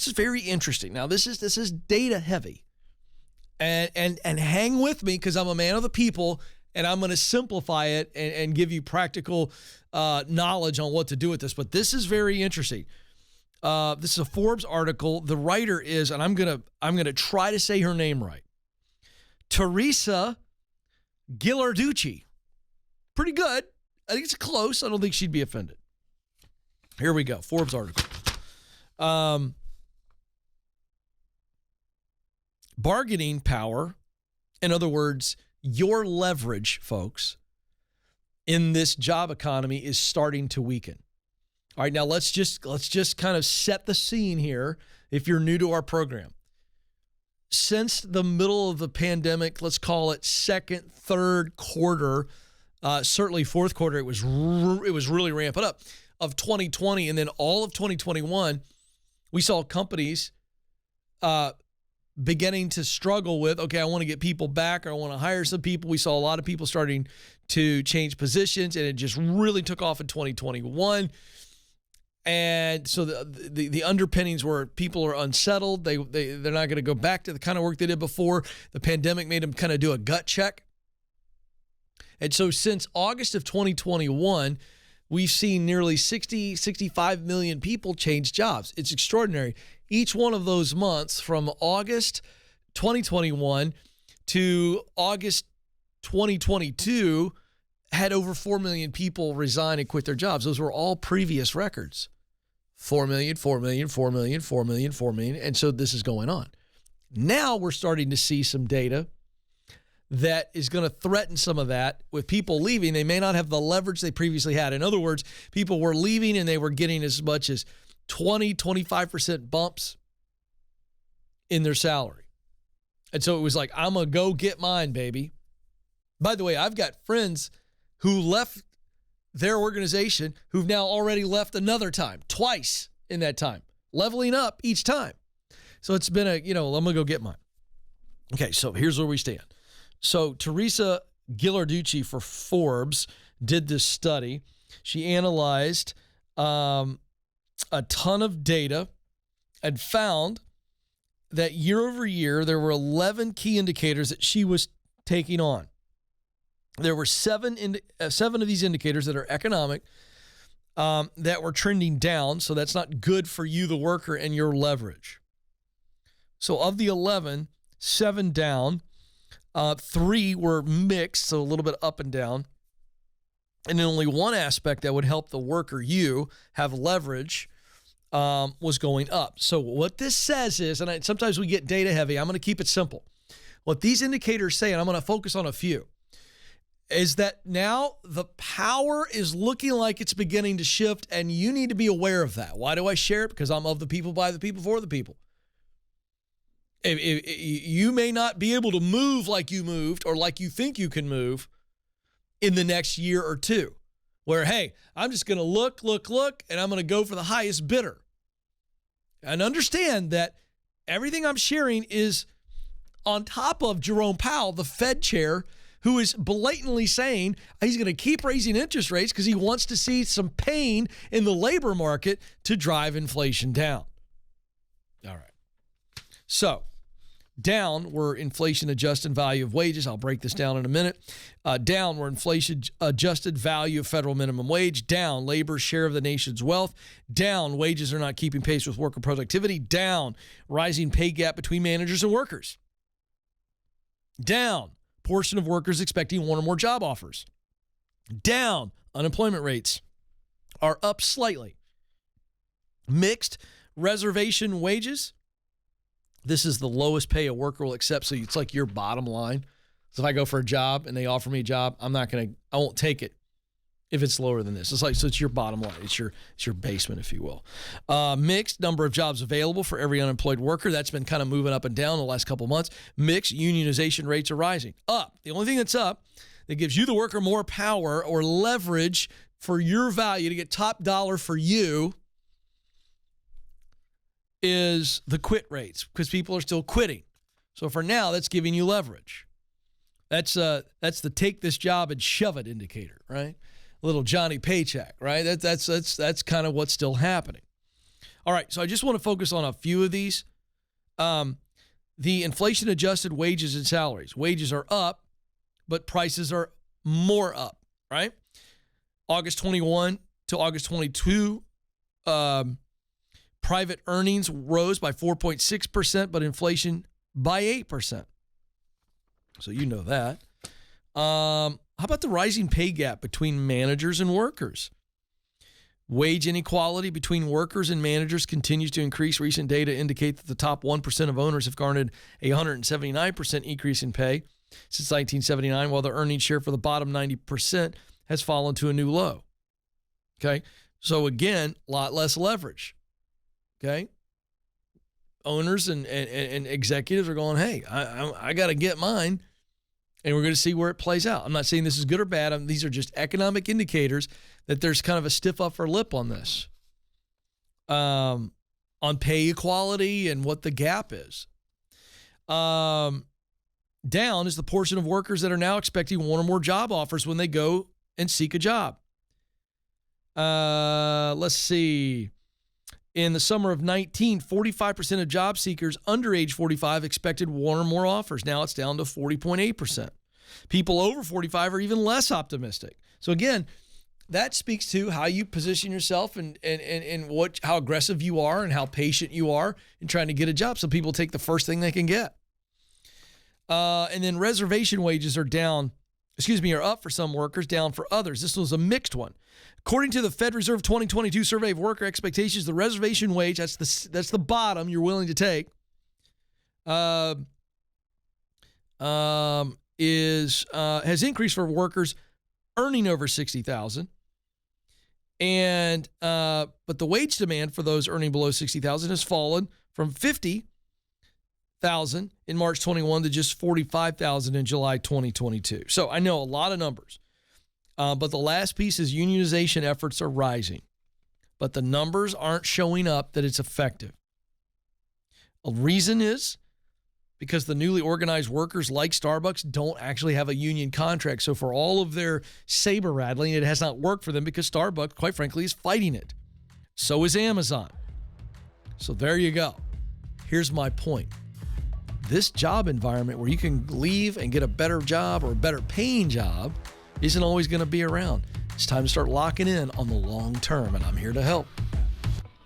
This is very interesting. Now, this is data heavy. And hang with me because I'm a man of the people, and I'm going to simplify it and give you practical knowledge on what to do with this. But this is very interesting. This is a Forbes article. The writer is, and I'm gonna try to say her name right, Teresa Ghilarducci. Pretty good. I think it's close. I don't think she'd be offended. Here we go. Forbes article. Bargaining power, in other words, your leverage, folks, in this job economy is starting to weaken. All right, now let's just kind of set the scene here if you're new to our program. Since the middle of the pandemic, let's call it second, third quarter, certainly fourth quarter, it was really ramping up, of 2020, and then all of 2021, we saw companies beginning to struggle with, okay, I want to get people back, or I want to hire some people. We saw a lot of people starting to change positions, and it just really took off in 2021. And so the underpinnings were people are unsettled. They're not going to go back to the kind of work they did before. The pandemic made them kind of do a gut check. And so since August of 2021, we've seen nearly 65 million people change jobs. It's extraordinary. Each one of those months from August 2021 to August 2022 had over 4 million people resign and quit their jobs. Those were all previous records. 4 million, 4 million, 4 million, 4 million, 4 million. And so this is going on. Now we're starting to see some data that is going to threaten some of that. With people leaving, they may not have the leverage they previously had. In other words, people were leaving and they were getting as much as 20, 25% bumps in their salary. And so it was like, I'm going to go get mine, baby. By the way, I've got friends who left their organization who've now already left another time, twice in that time, leveling up each time. So it's been I'm going to go get mine. Okay, so here's where we stand. So Teresa Ghilarducci for Forbes did this study. She analyzed a ton of data and found that year over year, there were 11 key indicators that she was taking on. There were seven of these indicators that are economic that were trending down. So that's not good for you, the worker, and your leverage. So of the 11, 7 down, 3 were mixed, so a little bit up and down. And then only one aspect that would help the worker, you, have leverage was going up. So what this says is, and sometimes we get data heavy, I'm going to keep it simple. What these indicators say, and I'm going to focus on a few, is that now the power is looking like it's beginning to shift, and you need to be aware of that. Why do I share it? Because I'm of the people, by the people, for the people. You may not be able to move like you moved or like you think you can move in the next year or two, where, hey, I'm just going to look, and I'm going to go for the highest bidder. And understand that everything I'm sharing is on top of Jerome Powell, the Fed chair, who is blatantly saying he's going to keep raising interest rates because he wants to see some pain in the labor market to drive inflation down. All right. So down were inflation-adjusted value of wages. I'll break this down in a minute. Down were inflation-adjusted value of federal minimum wage. Down, labor's share of the nation's wealth. Down, wages are not keeping pace with worker productivity. Down, rising pay gap between managers and workers. Down, portion of workers expecting one or more job offers. Down, unemployment rates are up slightly. Mixed, reservation wages. This is the lowest pay a worker will accept, so it's like your bottom line. So if I go for a job and they offer me a job, I won't take it if it's lower than this. So it's your bottom line. It's your basement, if you will. Mixed, number of jobs available for every unemployed worker. That's been kind of moving up and down the last couple of months. Mixed, unionization rates are rising. Up. The only thing that's up that gives you, the worker, more power or leverage for your value to get top dollar for you is the quit rates, because people are still quitting. So for now, that's giving you leverage. That's the take this job and shove it indicator, right? A little Johnny Paycheck, right? That's kind of what's still happening. All right, so I just want to focus on a few of these. The inflation-adjusted wages and salaries. Wages are up, but prices are more up, right? August 21 to August 22, private earnings rose by 4.6%, but inflation by 8%. So you know that. How about the rising pay gap between managers and workers? Wage inequality between workers and managers continues to increase. Recent data indicate that the top 1% of owners have garnered a 179% increase in pay since 1979, while the earnings share for the bottom 90% has fallen to a new low. Okay? So again, a lot less leverage. Okay? Owners and executives are going, hey, I got to get mine, and we're going to see where it plays out. I'm not saying this is good or bad. These are just economic indicators that there's kind of a stiff upper lip on this, on pay equality and what the gap is. Down is the portion of workers that are now expecting one or more job offers when they go and seek a job. Let's see. In the summer of 19, 45% of job seekers under age 45 expected one or more offers. Now it's down to 40.8%. People over 45 are even less optimistic. So again, that speaks to how you position yourself and how aggressive you are and how patient you are in trying to get a job. Some people take the first thing they can get. And then reservation wages are up for some workers, down for others. This was a mixed one. According to the Fed Reserve 2022 survey of worker expectations, the reservation wage, that's the bottom you're willing to take, has increased for workers earning over $60,000. And but the wage demand for those earning below $60,000 has fallen from $50,000 in March 21 to just $45,000 in July 2022. So I know a lot of numbers, but the last piece is unionization efforts are rising, but the numbers aren't showing up that it's effective. A reason is because the newly organized workers like Starbucks don't actually have a union contract. So for all of their saber rattling, it has not worked for them because Starbucks, quite frankly, is fighting it. So is Amazon. So there you go. Here's my point. This job environment where you can leave and get a better job or a better paying job isn't always going to be around. It's time to start locking in on the long term, and I'm here to help.